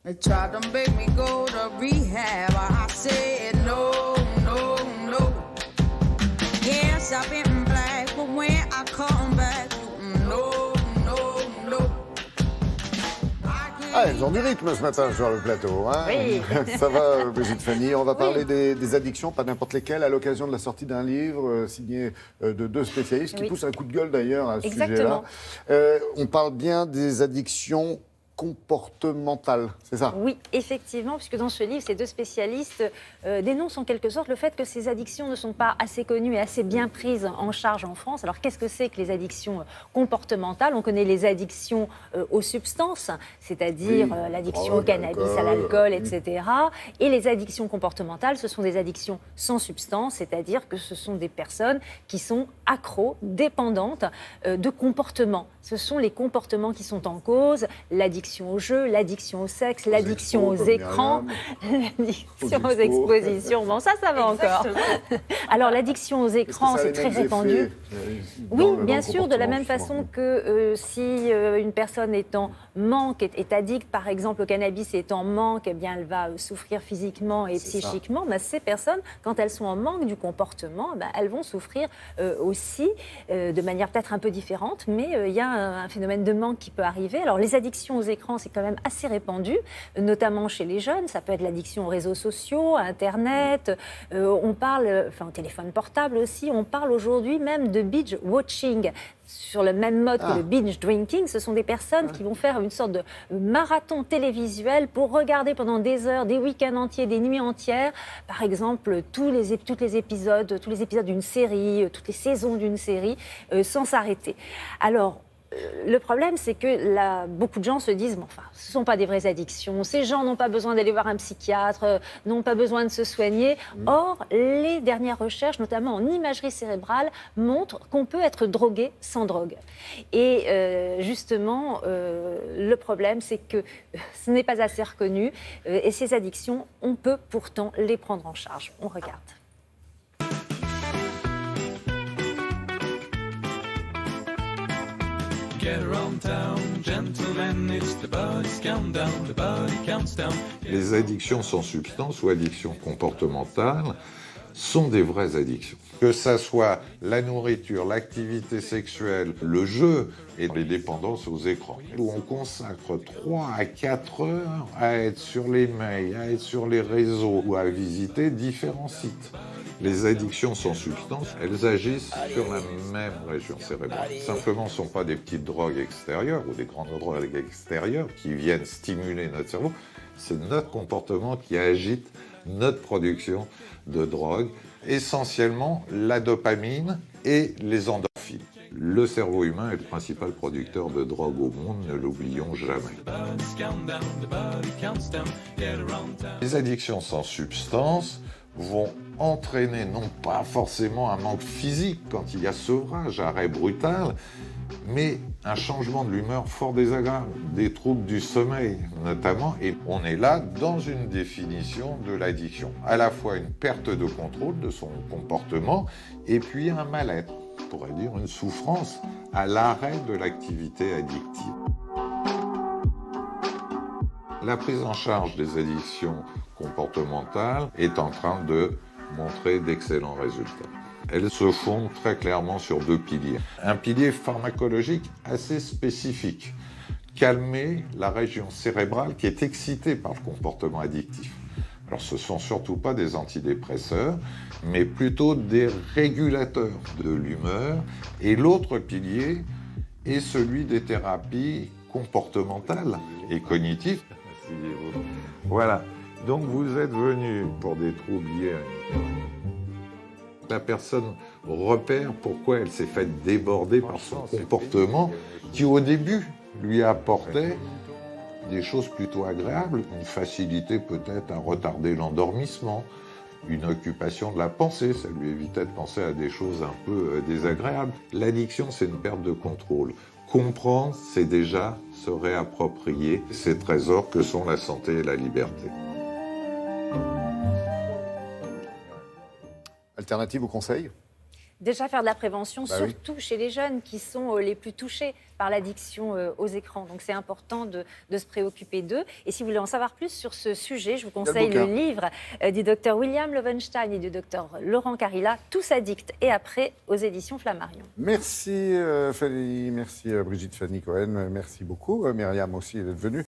They tried to make me go to rehab. I said no, no, no. Yes, I've been black, but when I come back, no, no, no. Ah, elles ont du rythme ce matin sur le plateau. Hein. Oui. Ça va, Brigitte Fanny. On va parler des addictions, pas n'importe lesquelles, à l'occasion de la sortie d'un livre signé de 2 spécialistes qui poussent un coup de gueule d'ailleurs à ce sujet-là. On parle bien des addictions comportementale, c'est ça? Oui, effectivement, puisque dans ce livre, ces 2 spécialistes dénoncent en quelque sorte le fait que ces addictions ne sont pas assez connues et assez bien prises en charge en France. Alors, qu'est-ce que c'est que les addictions comportementales? On connaît les addictions aux substances, c'est-à-dire l'addiction au cannabis, à l'alcool, etc. Et les addictions comportementales, ce sont des addictions sans substance, c'est-à-dire que ce sont des personnes qui sont accros, dépendantes de comportements. Ce sont les comportements qui sont en cause, l'addiction au jeu, l'addiction au sexe, l'addiction aux écrans, l'addiction aux expositions. Bon, ça va encore. Alors, l'addiction aux écrans, c'est très répandu. Oui, bien sûr, de la même façon que si une personne est en manque, est addicte, par exemple, au cannabis, est en manque, eh bien, elle va souffrir physiquement et psychiquement. Ben, ces personnes, quand elles sont en manque du comportement, ben, elles vont souffrir aussi, de manière peut-être un peu différente, mais il y a un phénomène de manque qui peut arriver. Alors, les addictions aux écrans, c'est quand même assez répandu, notamment chez les jeunes. Ça peut être l'addiction aux réseaux sociaux, à Internet. On parle, au téléphone portable aussi, on parle aujourd'hui même de binge watching. Sur le même mode que le binge drinking, ce sont des personnes qui vont faire une sorte de marathon télévisuel pour regarder pendant des heures, des week-ends entiers, des nuits entières, par exemple tous les épisodes d'une série, toutes les saisons d'une série, sans s'arrêter. Alors, le problème, c'est que beaucoup de gens se disent ce ne sont pas des vraies addictions, ces gens n'ont pas besoin d'aller voir un psychiatre, n'ont pas besoin de se soigner. Or, les dernières recherches, notamment en imagerie cérébrale, montrent qu'on peut être drogué sans drogue. Et justement, le problème, c'est que ce n'est pas assez reconnu. Et ces addictions, on peut pourtant les prendre en charge. On regarde. Les addictions sans substance ou addictions comportementales sont des vraies addictions. Que ça soit la nourriture, l'activité sexuelle, le jeu et les dépendances aux écrans, où on consacre 3 à 4 heures à être sur les mails, à être sur les réseaux ou à visiter différents sites. Les addictions sans substance, elles agissent sur la même région cérébrale. Simplement, ce ne sont pas des petites drogues extérieures ou des grandes drogues extérieures qui viennent stimuler notre cerveau. C'est notre comportement qui agite notre production de drogue, essentiellement la dopamine et les endorphines. Le cerveau humain est le principal producteur de drogue au monde, ne l'oublions jamais. Les addictions sans substance vont entraîner non pas forcément un manque physique quand il y a sevrage, arrêt brutal, mais un changement de l'humeur fort désagréable, des troubles du sommeil notamment, et on est là dans une définition de l'addiction. À la fois une perte de contrôle de son comportement et puis un mal-être, on pourrait dire une souffrance à l'arrêt de l'activité addictive. La prise en charge des addictions comportementales est en train de montrer d'excellents résultats. Elles se fondent très clairement sur 2 piliers. Un pilier pharmacologique assez spécifique, calmer la région cérébrale qui est excitée par le comportement addictif. Alors ce ne sont surtout pas des antidépresseurs, mais plutôt des régulateurs de l'humeur. Et l'autre pilier est celui des thérapies comportementales et cognitives. Voilà. Donc vous êtes venu pour des troubles liés à une... La personne repère pourquoi elle s'est faite déborder par son comportement qui au début lui apportait des choses plutôt agréables, une facilité peut-être à retarder l'endormissement, une occupation de la pensée, ça lui évitait de penser à des choses un peu désagréables. L'addiction, c'est une perte de contrôle. Comprendre, c'est déjà se réapproprier ces trésors que sont la santé et la liberté. Alternative au conseil? Déjà faire de la prévention, Bah surtout chez les jeunes qui sont les plus touchés par l'addiction aux écrans. Donc c'est important de se préoccuper d'eux. Et si vous voulez en savoir plus sur ce sujet, je vous conseille le livre du docteur William Loewenstein et du docteur Laurent Carilla, Tous addicts et après, aux éditions Flammarion. Merci Fanny, merci Brigitte Fanny Cohen, merci beaucoup. Myriam aussi d'être venue.